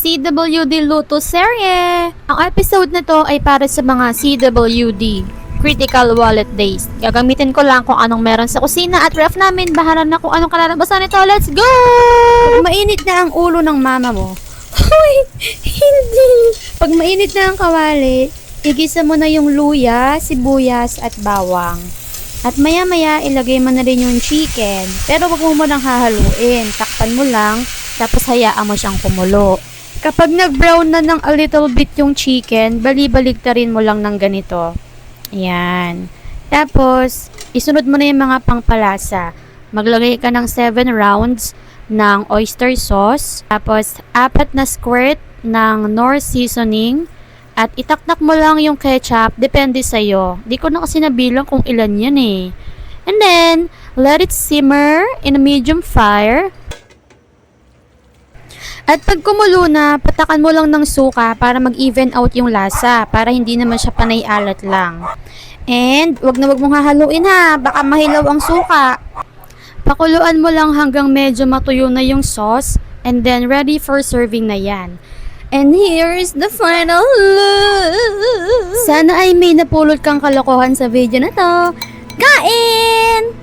CWD Luto Serye. Ang episode na to ay para sa mga CWD, Critical Wallet Days. Gagamitin ko lang kung anong meron sa kusina at ref namin. Bahala na kung anong kalalabasan nito. Let's go! Pag mainit na ang ulo ng mama mo, hoy, hindi. Pag mainit na ang kawali, igisa mo na yung luya, sibuyas at bawang. At maya-maya, ilagay mo na rin yung chicken. Pero wag mo nang hahaluin. Takpan mo lang, tapos hayaan mo siyang kumulo. Kapag nag-brown na ng a little bit yung chicken, bali-baligtarin mo lang ng ganito. Ayan. Tapos, isunod mo na yung mga pangpalasa. Maglagay ka ng 7 rounds ng oyster sauce. Tapos, 4 na squirt ng Knorr seasoning. At itaktak mo lang yung ketchup, depende sa'yo. Di ko na kasi nabilang kung ilan yan eh. And then, let it simmer in a medium fire. At pag kumulo na, patakan mo lang ng suka para mag-even out yung lasa. Para hindi naman siya panay alat lang. And, wag na wag mong hahaluin ha, baka mahilaw ang suka. Pakuluan mo lang hanggang medyo matuyo na yung sauce. And then, ready for serving na yan. And here is the final look. Sana ay may napulot kang kalokohan sa video na to. Kain!